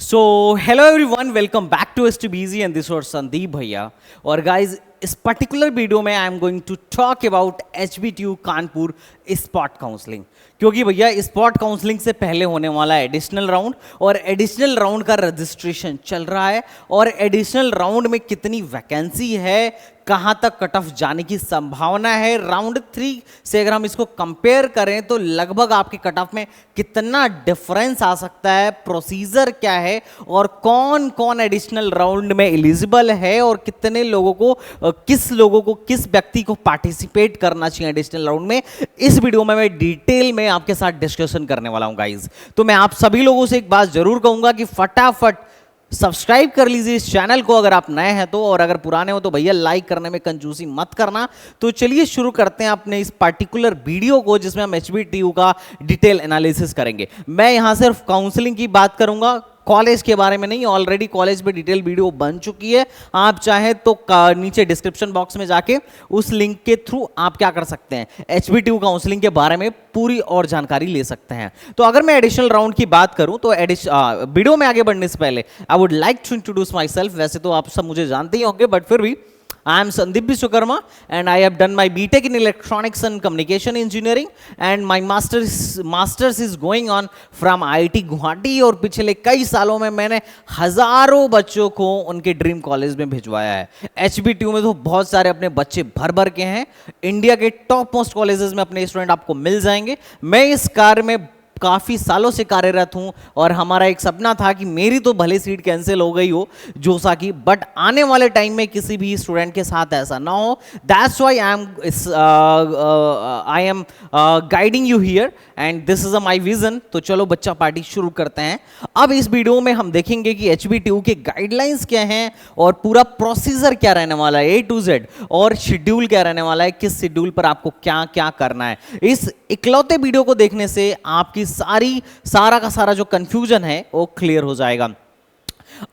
So, hello everyone, welcome back to STBZ and this was Sandeep भैया। और guys, इस particular video में I am going to talk about HBTU Kanpur spot counselling, क्योंकि भैया spot counselling से पहले होने वाला है एडिशनल राउंड और एडिशनल राउंड का रजिस्ट्रेशन चल रहा है और एडिशनल राउंड में कितनी वैकेंसी है, कहाँ तक कट ऑफ जाने की संभावना है, राउंड 3 से अगर हम इसको कंपेयर करें तो लगभग आपके कट ऑफ में कितना डिफरेंस आ सकता है, प्रोसीजर क्या है और कौन कौन एडिशनल राउंड में एलिजिबल है और कितने लोगों को किस व्यक्ति को पार्टिसिपेट करना चाहिए एडिशनल राउंड में, इस वीडियो में मैं डिटेल में आपके साथ डिस्कशन करने वाला हूं गाइज। तो मैं आप सभी लोगों से एक बात जरूर कहूंगा कि फटाफट सब्सक्राइब कर लीजिए इस चैनल को अगर आप नए हैं तो, और अगर पुराने हो तो भैया लाइक करने में कंजूसी मत करना। तो चलिए शुरू करते हैं अपने इस पर्टिकुलर वीडियो को जिसमें हम HBTU का डिटेल एनालिसिस करेंगे। मैं यहां सिर्फ काउंसलिंग की बात करूंगा, कॉलेज के बारे में नहीं। ऑलरेडी कॉलेज पे डिटेल वीडियो बन चुकी है, आप चाहे तो नीचे डिस्क्रिप्शन बॉक्स में जाके उस लिंक के थ्रू आप क्या कर सकते हैं, HBTU काउंसलिंग के बारे में पूरी और जानकारी ले सकते हैं। तो अगर मैं एडिशनल राउंड की बात करूं तो वीडियो में आगे बढ़ने से पहले I would like to introduce myself. वैसे तो आप सब मुझे जानते ही होंगे, बट फिर भी I am Sandeep Vishwakarma and I have done my BTech in Electronics and Communication Engineering and my Masters is going on from IIT Guwahati. और पिछले कई सालों में मैंने हजारों बच्चों को उनके ड्रीम कॉलेज में भिजवाया है। HBTU में तो बहुत सारे अपने बच्चे भर भर के हैं, इंडिया के टॉप मोस्ट कॉलेजेस में अपने स्टूडेंट आपको मिल जाएंगे। मैं इस कार्य में काफ़ी सालों से कार्यरत हूं और हमारा एक सपना था कि मेरी तो भले सीट कैंसिल हो गई हो जोसा की, बट आने वाले टाइम में किसी भी स्टूडेंट के साथ ऐसा ना हो। That's why I am guiding you here and this is my vision. तो चलो बच्चा पार्टी शुरू करते हैं। अब इस वीडियो में हम देखेंगे कि HBTU के गाइडलाइंस क्या हैं और पूरा प्रोसीजर क्या रहने वाला है A to Z, और शेड्यूल क्या रहने वाला है, किस शेड्यूल पर आपको क्या क्या करना है। इस इकलौते वीडियो को देखने से आपकी सारा का सारा जो कंफ्यूजन है वो क्लियर हो जाएगा।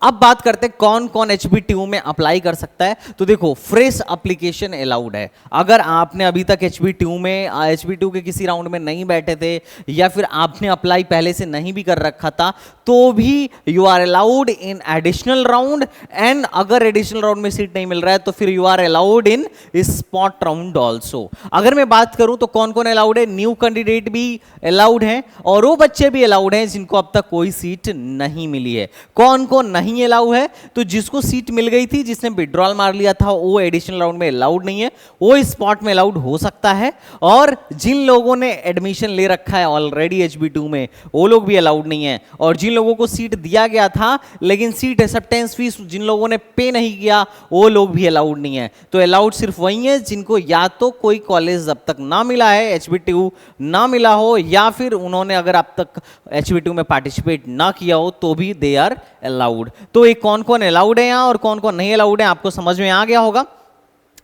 अब बात करते हैं कौन कौन HBTU में अप्लाई कर सकता है। तो देखो, फ्रेश एप्लीकेशन अलाउड है। अगर आपने अभी तक HBTU के किसी राउंड में नहीं बैठे थे या फिर आपने अप्लाई पहले से नहीं भी कर रखा था तो भी you are allowed in additional round, and अगर एडिशनल राउंड में सीट नहीं मिल रहा है तो फिर you are allowed in spot round also. अगर मैं बात करूं तो कौन कौन अलाउड है, न्यू कैंडिडेट भी अलाउड है और वो बच्चे भी अलाउड हैं जिनको अब तक कोई सीट नहीं मिली है। कौन कौन नहीं अलाउ है, तो जिसको सीट मिल गई थी, जिसने विड्रॉल मार लिया था, वो एडिशनल राउंड में अलाउड नहीं है, वो स्पॉट में अलाउड हो सकता है। और जिन लोगों ने एडमिशन ले रखा है ऑलरेडी HBTU में, वो लोग भी अलाउड नहीं है। और जिन लोगों को सीट दिया गया था लेकिन सीट एक्सेप्टेंस फीस जिन लोगों ने पे नहीं किया, वो लोग भी अलाउड नहीं है। तो अलाउड सिर्फ वही है जिनको या तो कोई कॉलेज अब तक ना मिला है, HBTU ना मिला हो, या फिर उन्होंने अगर अब तक HBTU में पार्टिसिपेट ना किया हो तो भी दे आर अलाउड। तो ये कौन कौन अलाउड है यहाँ और कौन कौन नहीं अलाउड है आपको समझ में आ गया होगा।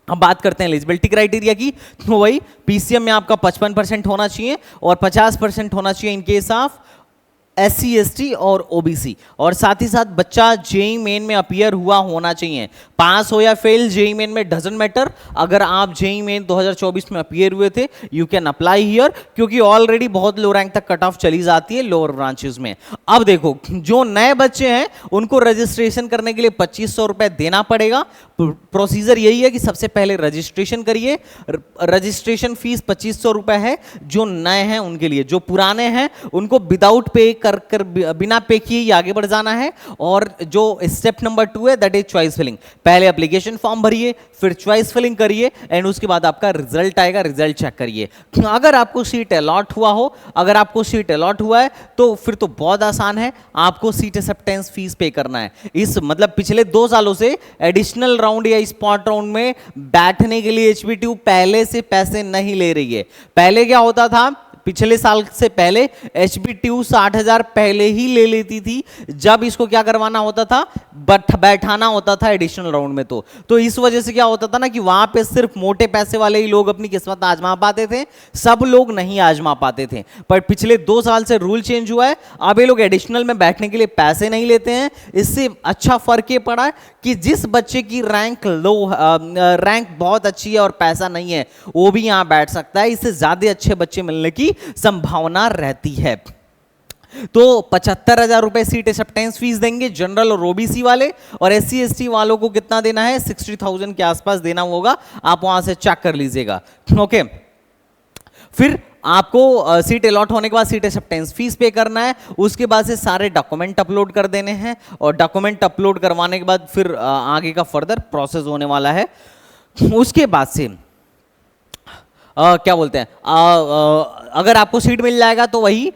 अब बात करते हैं एलिजिबिलिटी क्राइटेरिया की। तो वही PCM में आपका 55% होना चाहिए और 50% होना चाहिए in case of SC ST और OBC, और साथ ही साथ बच्चा JEE मेन में अपीयर हुआ होना चाहिए। पास हो या फेल JEE मेन में डजंट मैटर। अगर आप JEE मेन 2024 में अपीयर हुए थे यू कैन अप्लाई हियर, क्योंकि ऑलरेडी बहुत लो रैंक तक कट ऑफ चली जाती है लोअर ब्रांचेस में। अब देखो, जो नए बच्चे हैं उनको रजिस्ट्रेशन करने के लिए 2500 रुपए देना पड़ेगा। प्रोसीजर यही है कि सबसे पहले रजिस्ट्रेशन करिए, रजिस्ट्रेशन फीस 2500 रुपए है जो नए हैं उनके लिए। जो पुराने हैं उनको विदाउट पे कर बिना पे किए ही आगे बढ़ जाना है। और जो स्टेप नंबर 2 है दैट इज चॉइस फिलिंग। पहले एप्लीकेशन फॉर्म भरिए, फिर चॉइस फिलिंग करिए एंड उसके बाद आपका रिजल्ट आएगा, रिजल्ट चेक करिए। अगर आपको सीट अलॉट हुआ हो, अगर आपको सीट अलॉट हुआ है तो फिर तो बहुत आसान है, आपको सीट एक्सेप्टेंस फीस पे करना है। इस मतलब पिछले 2 सालों से एडिशनल राउंड या स्पॉट राउंड में बैठने के लिए HBTU पहले से पैसे नहीं ले रही है। पहले क्या होता था, पिछले साल से पहले HBTU 60,000 पहले ही ले लेती थी जब इसको क्या करवाना होता था, बैठाना होता था एडिशनल राउंड में। तो इस वजह से क्या होता था ना कि वहां पे सिर्फ मोटे पैसे वाले ही लोग अपनी किस्मत आजमा पाते थे, सब लोग नहीं आजमा पाते थे। पर पिछले 2 साल से रूल चेंज हुआ है, अब ये लोग एडिशनल में बैठने के लिए पैसे नहीं लेते हैं। इससे अच्छा फर्क ये पड़ा कि जिस बच्चे की रैंक बहुत अच्छी है और पैसा नहीं है वो भी यहां बैठ सकता है। इससे ज्यादा अच्छे बच्चे मिलने की संभावना रहती है। तो 75,000 रुपए सीट एक्सेप्टेंस फीस देंगे जनरल और ओबीसी वाले, और एससी एसटी वालों को कितना देना है, 60,000 के आसपास देना होगा, आप वहां से चेक कर लीजिएगा। ओके, फिर आपको सीट अलॉट होने के बाद सीट एक्सेप्टेंस फीस पे करना है, उसके बाद से सारे डॉक्यूमेंट अपलोड कर देने हैं, और डॉक्यूमेंट अपलोड करवाने के बाद फिर आगे का फर्दर प्रोसेस होने वाला है। उसके बाद से क्या बोलते हैं, अगर आपको सीट मिल जाएगा तो वही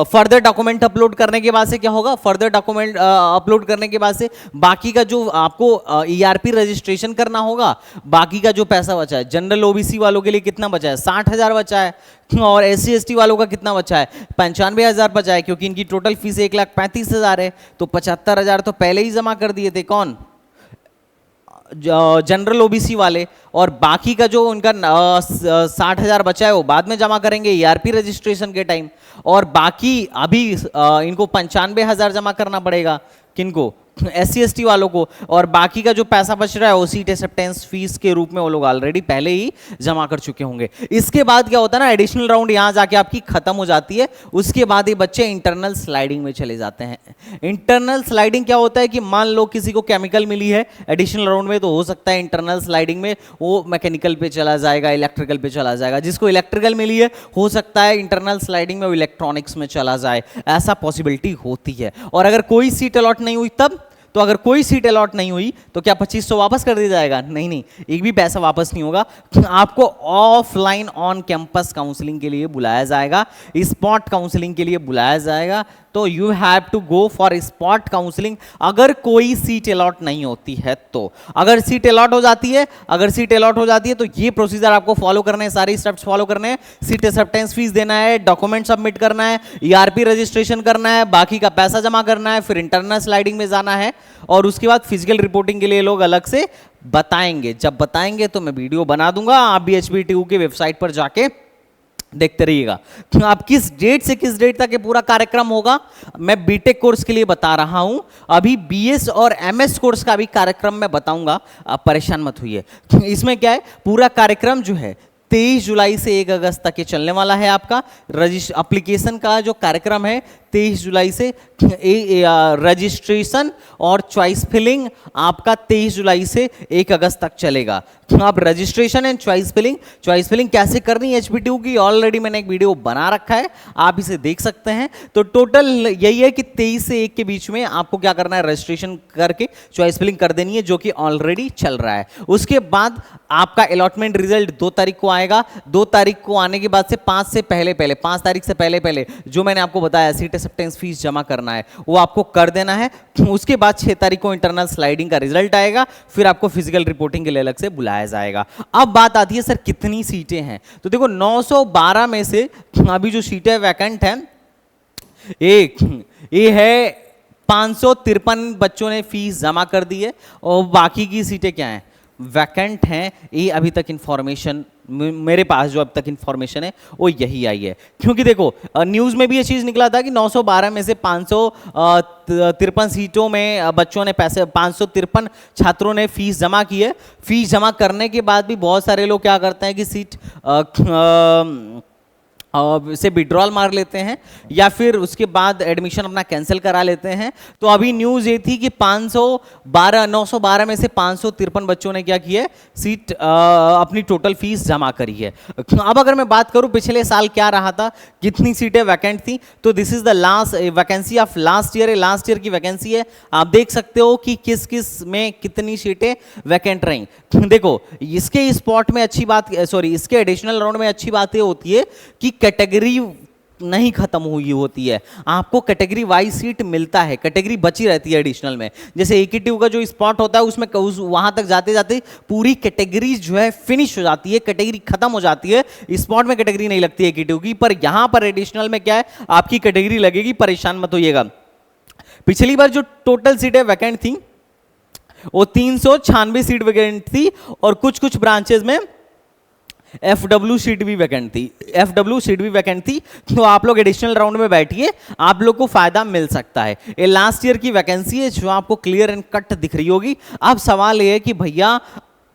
फर्दर डॉक्यूमेंट अपलोड करने के बाद से क्या होगा, फर्दर डॉक्यूमेंट अपलोड करने के बाद से बाकी का जो आपको ईआरपी रजिस्ट्रेशन करना होगा, बाकी का जो पैसा बचा है, जनरल ओबीसी वालों के लिए कितना बचा है, 60,000 बचा है, और एससी एसटी वालों का कितना बचा है, 95,000 बचा है, क्योंकि इनकी टोटल फीस 1,35,000 है, तो 75,000 तो पहले ही जमा कर दिए थे, कौन, जनरल ओबीसी वाले, और बाकी का जो उनका 60,000 बचा है वो बाद में जमा करेंगे ईआरपी रजिस्ट्रेशन के टाइम, और बाकी अभी इनको 95,000 जमा करना पड़ेगा, किनको, एससी एसटी वालों को, और बाकी का जो पैसा बच रहा है वो सीट एक्सेप्टेंस फीस के रूप में वो लोग ऑलरेडी पहले ही जमा कर चुके होंगे। इसके बाद क्या होता है ना, एडिशनल राउंड यहाँ जाके आपकी खत्म हो जाती है, उसके बाद ये बच्चे इंटरनल स्लाइडिंग में चले जाते हैं। इंटरनल स्लाइडिंग क्या होता है कि मान लो किसी को केमिकल मिली है एडिशनल राउंड में, तो हो सकता है इंटरनल स्लाइडिंग में वो मैकेनिकल पे चला जाएगा, इलेक्ट्रिकल पे चला जाएगा, जिसको इलेक्ट्रिकल मिली है हो सकता है इंटरनल स्लाइडिंग में वो इलेक्ट्रॉनिक्स में चला जाए, ऐसा पॉसिबिलिटी होती है। और अगर कोई सीट अलॉट नहीं हुई तब, तो अगर कोई सीट अलॉट नहीं हुई तो क्या 2500 वापस कर दिया जाएगा, नहीं नहीं, एक भी पैसा वापस नहीं होगा, आपको ऑफलाइन ऑन कैंपस काउंसलिंग के लिए बुलाया जाएगा, स्पॉट काउंसलिंग के लिए बुलाया जाएगा, तो you have to go for spot counselling अगर कोई सीट अलॉट नहीं होती है तो। अगर सीट अलॉट हो जाती है, अगर सीट अलॉट हो जाती है तो ये प्रोसीजर आपको फॉलो करने हैं, सारी स्टेप्स फॉलो करने हैं, सीट एक्सेप्टेंस फीस देना है, डॉक्यूमेंट सबमिट करना है, ईआरपी रजिस्ट्रेशन करना है, बाकी का पैसा जमा करना है, फिर इंटरनल स्लाइडिंग में जाना है, और उसके बाद फिजिकल रिपोर्टिंग के लिए लोग अलग से बताएंगे। जब बताएंगे तो मैं वीडियो बना दूंगा, आप भी HBTU की वेबसाइट पर जाके देखते रहिएगा। आप किस डेट से किस डेट तक ये पूरा कार्यक्रम होगा, मैं बीटेक कोर्स के लिए बता रहा हूं, अभी बीएस और एमएस कोर्स का भी कार्यक्रम मैं बताऊंगा, आप परेशान मत होइए। इसमें क्या है, पूरा कार्यक्रम जो है 23 जुलाई से 1 अगस्त तक ये चलने वाला है। आपका एप्लीकेशन का जो कार्यक्रम है 23 जुलाई से, रजिस्ट्रेशन और चॉइस फिलिंग आपका 23 जुलाई से 1 अगस्त तक चलेगा। आप रजिस्ट्रेशन एंड चॉइस फिलिंग कैसे करनी है HBTU की, ऑलरेडी मैंने एक वीडियो बना रखा है, आप इसे देख सकते हैं। तो टोटल यही है कि 23 से 1 के बीच में आपको क्या करना है, रजिस्ट्रेशन करके चॉइस फिलिंग कर देनी है, जो कि ऑलरेडी चल रहा है। उसके बाद आपका अलॉटमेंट रिजल्ट 2 तारीख को आएगा। 2 तारीख को आने के बाद से 5 तारीख से पहले जो मैंने आपको बताया सीट एक्सेप्टेंस फीस जमा करना है वो आपको कर देना है। उसके बाद 6 तारीख को इंटरनल स्लाइडिंग का रिजल्ट आएगा, फिर आपको फिजिकल रिपोर्टिंग के लिए अलग से बुलाया जाएगा। अब बात आती है सर कितनी सीटें हैं, तो देखो 912 में से अभी जो सीटें वैकेंट हैं, एक ये है 553 बच्चों ने फीस जमा कर दी है, और बाकी की सीटें क्या हैं, वैकेंट हैं। ये अभी तक इंफॉर्मेशन मेरे पास जो अब तक इंफॉर्मेशन है वो यही आई है, क्योंकि देखो न्यूज़ में भी ये चीज़ निकला था कि 912 में से 553 सीटों में बच्चों ने पैसे, 553 छात्रों ने फीस जमा की है। फीस जमा करने के बाद भी बहुत सारे लोग क्या करते हैं कि सीट से विड्रॉल मार लेते हैं, या फिर उसके बाद एडमिशन अपना कैंसिल करा लेते हैं। तो अभी न्यूज़ ये थी कि 912 में से 553 बच्चों ने क्या किया है, सीट अपनी टोटल फीस जमा करी है। अब अगर मैं बात करूं पिछले साल क्या रहा था, कितनी सीटें वैकेंट थी, तो this is the last vacancy of last year. Last year की वैकेंसी है, आप देख सकते हो कि किस किस में कितनी सीटें वैकेंट रहीं। देखो इसके स्पॉट में अच्छी बात, सॉरी इसके एडिशनल राउंड में अच्छी बात ये होती है कि कैटेगरी नहीं खत्म हुई होती है, आपको कैटेगरी वाइज सीट मिलता है, कैटेगरी बची रहती है एडिशनल में। जैसे AKTU का जो स्पॉट होता है उसमें वहां तक जाते जाते पूरी कैटेगरी जो है फिनिश हो जाती है, कैटेगरी खत्म हो जाती है, स्पॉट में कैटेगरी नहीं लगती है AKTU की। पर यहां पर एडिशनल में क्या है, आपकी कैटेगरी लगेगी, परेशान मत होइएगा। पिछली बार जो टोटल सीटें वैकेंट थी वो 396 सीट वैकेंट थी, और कुछ कुछ ब्रांचेस में FW सीट भी वैकेंट थी। तो आप लोग एडिशनल राउंड में बैठिए, आप लोग को फायदा मिल सकता है। ये लास्ट ईयर की वैकेंसी है जो आपको क्लियर एंड कट दिख रही होगी। अब सवाल ये है कि भैया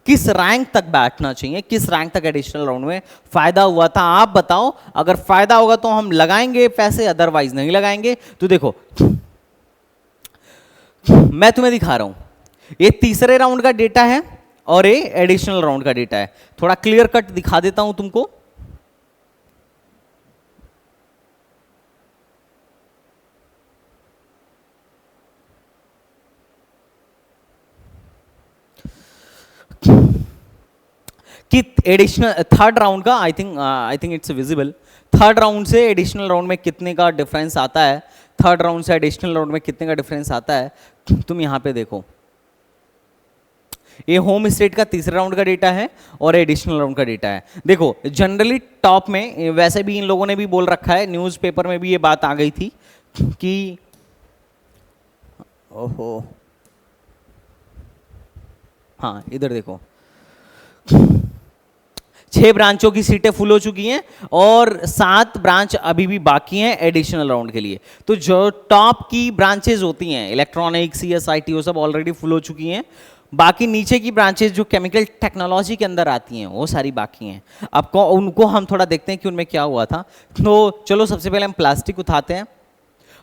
किस रैंक तक बैठना चाहिए, किस रैंक तक एडिशनल राउंड में फायदा हुआ था, आप बताओ। अगर फायदा होगा तो हम लगाएंगे पैसे, अदरवाइज नहीं लगाएंगे। तो देखो मैं तुम्हें दिखा रहा हूं, ये तीसरे राउंड का डेटा है और ये एडिशनल राउंड का डेटा है। थोड़ा क्लियर कट दिखा देता हूं तुमको। कि एडिशनल थर्ड राउंड का I think it's visible, third round से एडिशनल राउंड में कितने का डिफरेंस आता है, थर्ड राउंड से एडिशनल राउंड में कितने का डिफरेंस आता है। तुम यहां पे देखो, ये होम स्टेट का तीसरे राउंड का डेटा है और एडिशनल राउंड का डेटा है। देखो जनरली टॉप में, वैसे भी इन लोगों ने भी बोल रखा है, न्यूज़पेपर में भी ये बात आ गई थी कि ओहो हाँ इधर देखो 6 ब्रांचों की सीटें फुल हो चुकी हैं और 7 ब्रांच अभी भी बाकी हैं एडिशनल राउंड के लिए। तो जो टॉप की ब्रांचेज होती हैं, इलेक्ट्रॉनिक्स, CSIT, वो सब ऑलरेडी फुल हो चुकी हैं। बाकी नीचे की ब्रांचेज जो केमिकल टेक्नोलॉजी के अंदर आती हैं वो सारी बाकी हैं। अब उनको हम थोड़ा देखते हैं कि उनमें क्या हुआ था। तो चलो सबसे पहले हम प्लास्टिक उठाते हैं।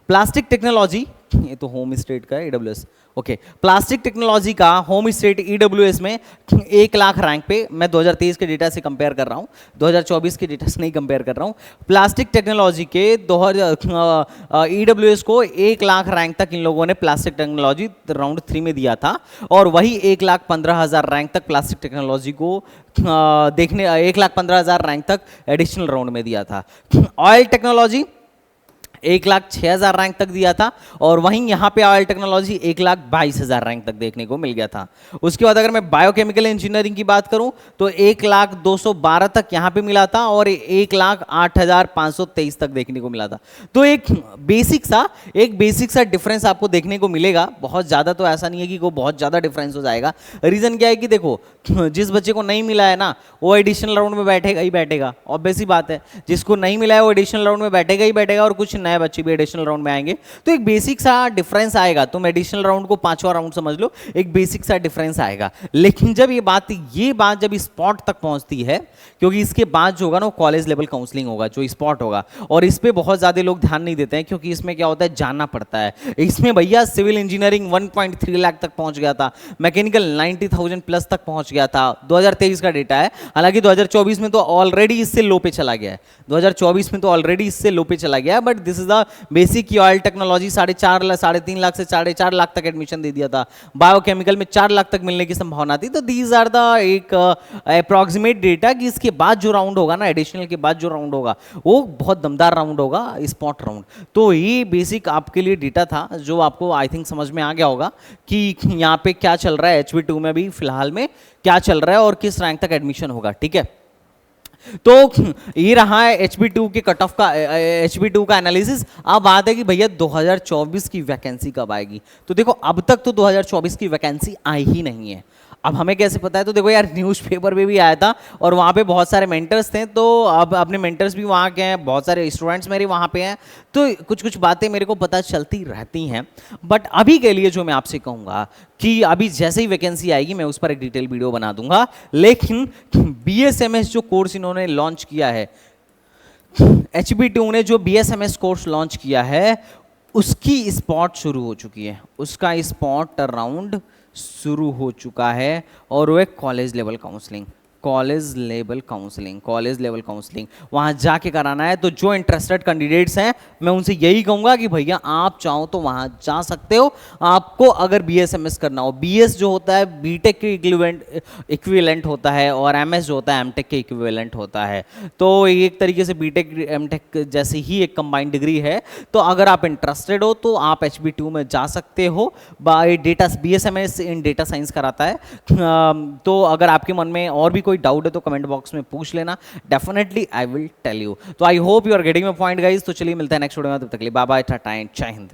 प्लास्टिक टेक्नोलॉजी, ये तो होम स्टेट का है EWS, ओके। प्लास्टिक टेक्नोलॉजी का होम स्टेट EWS में 1 लाख रैंक पे, मैं 2023 के डेटा से कंपेयर कर रहा हूँ, 2024 के डेटा से नहीं कंपेयर कर रहा हूँ। प्लास्टिक टेक्नोलॉजी के EWS को 1 लाख रैंक तक इन लोगों ने प्लास्टिक टेक्नोलॉजी राउंड 3 में दिया था और वही 1,15,000 रैंक तक प्लास्टिक टेक्नोलॉजी को देखने 1,15,000 रैंक तक एडिशनल राउंड में दिया था। ऑयल टेक्नोलॉजी 1,06,000 रैंक तक दिया था और वहीं यहाँ पे ऑयल टेक्नोलॉजी 1,22,000 रैंक तक देखने को मिल गया था। उसके बाद अगर मैं बायोकेमिकल इंजीनियरिंग की बात करूं तो 1,02,12 तक यहाँ पे मिला था और 1,08,523 तक देखने को मिला था। तो एक बेसिक सा डिफरेंस आपको देखने को मिलेगा। बहुत ज़्यादा तो ऐसा नहीं है कि वो बहुत ज़्यादा डिफरेंस हो जाएगा। रीज़न क्या है कि देखो जिस बच्चे को नहीं मिला है ना वो एडिशनल राउंड में बैठेगा ही बैठेगा, ऑब्वियस सी बात है। जिसको नहीं मिला है वो एडिशनल राउंड में बैठेगा ही बैठेगा और कुछ नए बच्चे भी एडिशनल राउंड में आएंगे। तो एक बेसिक सा डिफरेंस आएगा। तुम एडिशनल राउंड को 5वां राउंड समझ लो, एक बेसिक सा डिफरेंस आएगा। लेकिन जब ये बात जब स्पॉट तक पहुंचती है, क्योंकि इसके बाद जो होगा ना कॉलेज लेवल काउंसलिंग होगा, जो स्पॉट होगा, और इस पे बहुत ज्यादा लोग ध्यान नहीं देते हैं क्योंकि इसमें क्या होता है, जानना पड़ता है। इसमें भैया सिविल इंजीनियरिंग 1.3 लाख तक पहुंच गया था, मैकेनिकल 90,000 प्लस तक पहुंच गया था। 2023 का डेटा है, हालांकि 2024 में तो ऑलरेडी इससे लो पे चला गया है। 2024 में तो ऑलरेडी इससे लो पे चला गया है, but this is the basic की ऑयल टेक्नोलॉजी 3.5 लाख से 4.5 लाख तक एडमिशन दे दिया था। बायोकेमिकल में 4 लाख तक मिलने की संभावना थी। तो दीज आर द एक अप्रॉक्सीमेट डेटा कि इसके बाद जो राउंड होगा ना, एडिशनल के बाद जो राउंड होगा वो बहुत दमदार राउंड होगा, स्पॉट राउंड। तो ये बेसिक आपके लिए डेटा था जो आपको आई थिंक समझ में आ गया होगा कि यहाँ पे क्या चल रहा है, HB2 में भी फिलहाल में क्या चल रहा है और किस रैंक तक एडमिशन होगा। ठीक है, तो ये रहा है HB2 के कट ऑफ का, HB2 का एनालिसिस। अब बात है कि भैया 2024 की वैकेंसी कब आएगी। तो देखो अब तक तो 2024 की वैकेंसी आई ही नहीं है। अब हमें कैसे पता है? तो देखो यार न्यूज़पेपर में भी आया था और वहाँ पे बहुत सारे मेंटर्स थे, तो अब अपने मेंटर्स भी वहाँ के हैं, बहुत सारे स्टूडेंट्स मेरे वहाँ पे हैं, तो कुछ कुछ बातें मेरे को पता चलती रहती हैं। बट अभी के लिए जो मैं आपसे कहूँगा कि अभी जैसे ही वैकेंसी आएगी मैं उस पर एक डिटेल वीडियो बना दूंगा। लेकिन BSMS जो कोर्स इन्होंने लॉन्च किया है, HB2 ने जो BSMS कोर्स लॉन्च किया है उसकी स्पॉट शुरू हो चुकी है, उसका स्पॉट राउंड शुरू हो चुका है और वो एक कॉलेज लेवल काउंसलिंग वहाँ जाके कराना है। तो जो इंटरेस्टेड कैंडिडेट्स हैं मैं उनसे यही कहूँगा कि भैया आप चाहो तो वहाँ जा सकते हो। आपको अगर BSMS करना हो, BS जो होता है बीटेक के इक्विवेलेंट होता है और MS जो होता है एमटेक के इक्विवेलेंट होता है। तो एक तरीके से बीटेक एमटेक जैसी ही एक कंबाइंड डिग्री है। तो अगर आप इंटरेस्टेड हो तो आप HB2 में जा सकते हो। बाय डेटा BSMS इन डेटा साइंस कराता है। तो अगर आपके मन में और भी डाउट है तो कमेंट बॉक्स में पूछ लेना, definitely I will tell you. तो I hope you are getting my point guys. तो चलिए मिलते हैं नेक्स्ट वीडियो में, तब तक के लिए बाय बाय, टाटा एंड जय हिंद।